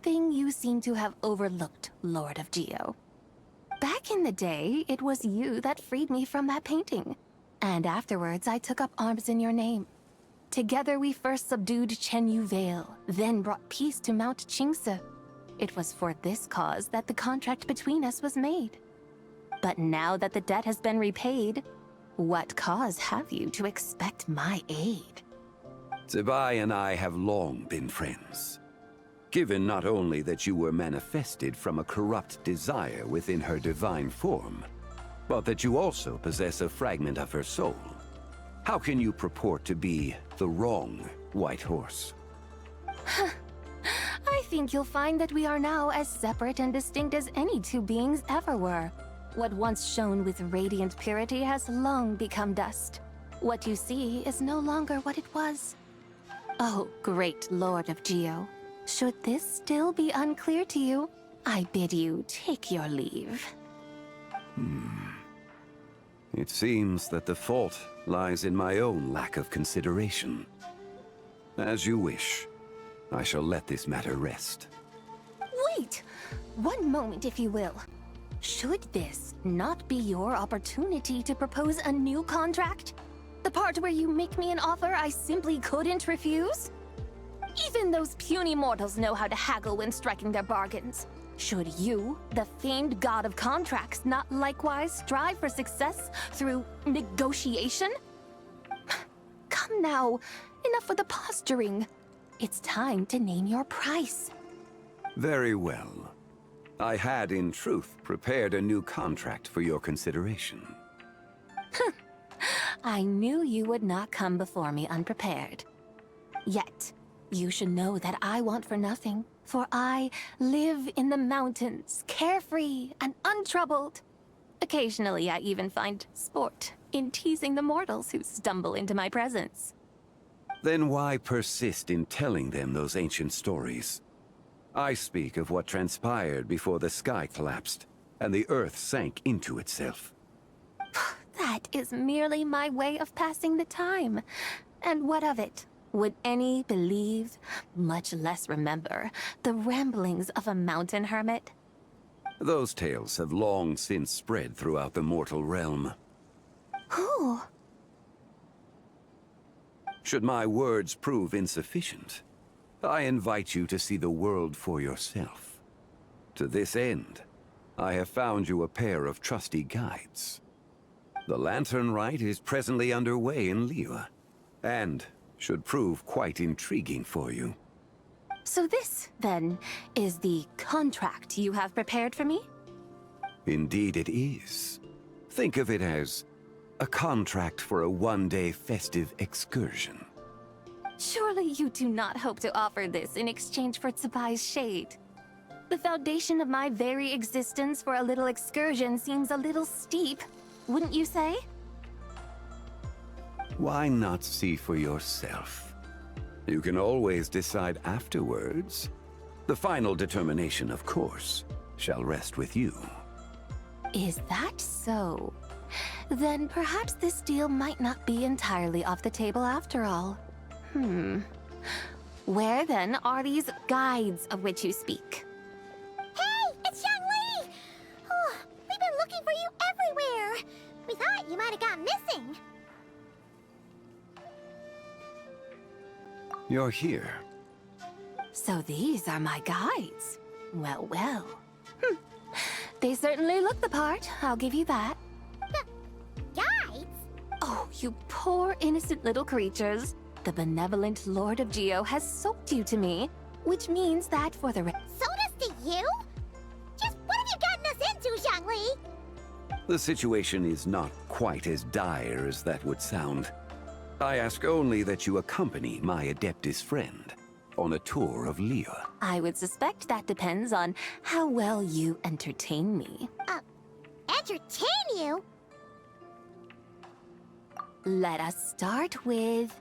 thing you seem to have overlooked, Lord of Geo. Back in the day, it was you that freed me from that painting. And afterwards, I took up arms in your name. Together we first subdued Chenyu Vale, then brought peace to Mount Qingse. It was for this cause that the contract between us was made. But now that the debt has been repaid, what cause have you to expect my aid? Zibai and I have long been friends. Given not only that you were manifested from a corrupt desire within her divine form, but that you also possess a fragment of her soul, how can you purport to be the wrong White Horse? I think you'll find that we are now as separate and distinct as any two beings ever were. What once shone with radiant purity has long become dust. What you see is no longer what it was. Oh, great Lord of Geo. Should this still be unclear to you, I bid you take your leave. It seems that the fault lies in my own lack of consideration. As you wish. I shall let this matter rest. Wait! One moment, if you will. Should this not be your opportunity to propose a new contract? The part where you make me an offer I simply couldn't refuse? Even those puny mortals know how to haggle when striking their bargains. Should you, the famed god of contracts, not likewise strive for success through negotiation? Come now, enough with the posturing. It's time to name your price. Very well. I had, in truth, prepared a new contract for your consideration. I knew you would not come before me unprepared. Yet, you should know that I want for nothing, for I live in the mountains, carefree and untroubled. Occasionally, I even find sport in teasing the mortals who stumble into my presence. Then why persist in telling them those ancient stories? I speak of what transpired before the sky collapsed and the earth sank into itself. That is merely my way of passing the time. And what of it? Would any believe, much less remember, the ramblings of a mountain hermit? Those tales have long since spread throughout the mortal realm. Who? Should my words prove insufficient, I invite you to see the world for yourself. To this end, I have found you a pair of trusty guides. The Lantern Rite is presently underway in Liyue, and should prove quite intriguing for you. So this, then, is the contract you have prepared for me? Indeed it is. Think of it as a contract for a one-day festive excursion. Surely you do not hope to offer this in exchange for Tsubai's shade. The foundation of my very existence for a little excursion seems a little steep, wouldn't you say? Why not see for yourself? You can always decide afterwards. The final determination, of course, shall rest with you. Is that so? Then perhaps this deal might not be entirely off the table after all. Where then are these guides of which you speak? Hey, it's Xiangli! Oh, we've been looking for you everywhere. We thought you might have gone missing. You're here. So these are my guides. Well, well. They certainly look the part, I'll give you that. Guides? Oh, you poor innocent little creatures. The benevolent Lord of Geo has soaked you to me, which means that for the Sold us to you? Just what have you gotten us into, Xiangli? The situation is not quite as dire as that would sound. I ask only that you accompany my Adeptus friend on a tour of Liyue. I would suspect that depends on how well you entertain me. Entertain you? Let us start with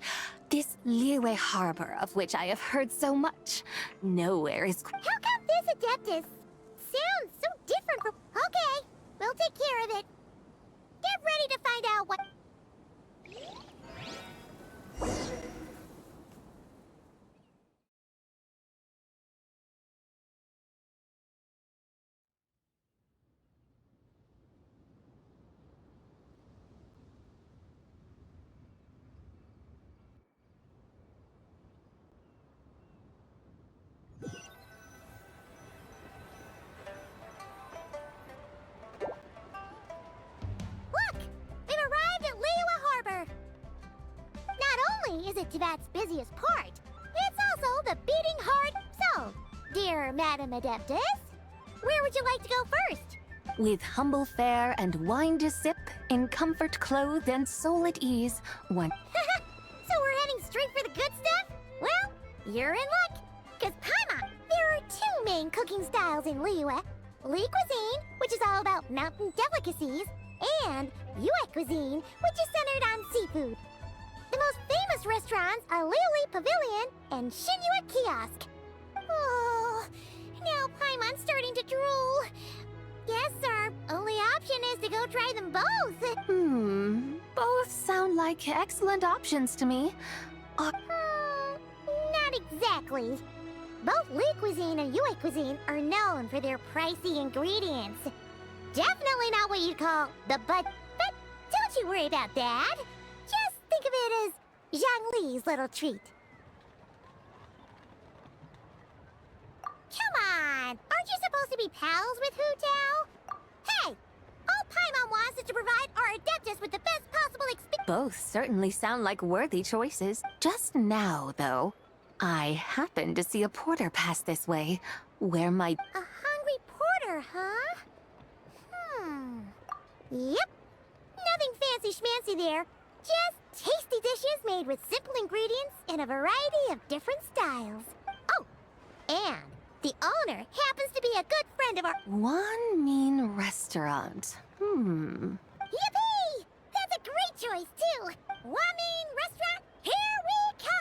this Liyue harbor of which I have heard so much. Nowhere is... How come this Adeptus sounds so different from... Okay, we'll take care of it. Get ready to find out what... Tivat's busiest part. It's also the beating heart. So, dear Madam Adeptus, where would you like to go first? With humble fare and wine to sip, in comfort clothed and soul at ease, one. So we're heading straight for the good stuff? Well, you're in luck. Because Paimon, there are two main cooking styles in Liyue. Li cuisine, which is all about mountain delicacies, and Yue cuisine, which is centered on seafood. The most famous restaurants are Liuli Pavilion and Shinyue Kiosk. Oh, now Paimon's starting to drool. Yes, our only option is to go try them both. Both sound like excellent options to me. Not exactly. Both Li cuisine and Yue cuisine are known for their pricey ingredients. Definitely not what you'd call the but don't you worry about that. Just think of it as Zhang Li's little treat. Come on! Aren't you supposed to be pals with Hu Tao? Hey! All Paimon wants is to provide our Adeptus with the best possible experience. Both certainly sound like worthy choices. Just now, though, I happened to see a porter pass this way, where my... A hungry porter, huh? Yep. Nothing fancy schmancy there. Just tasty dishes made with simple ingredients in a variety of different styles. Oh, and the owner happens to be a good friend of our... One mean restaurant. Yippee! That's a great choice, too. Wamin Restaurant, here we come!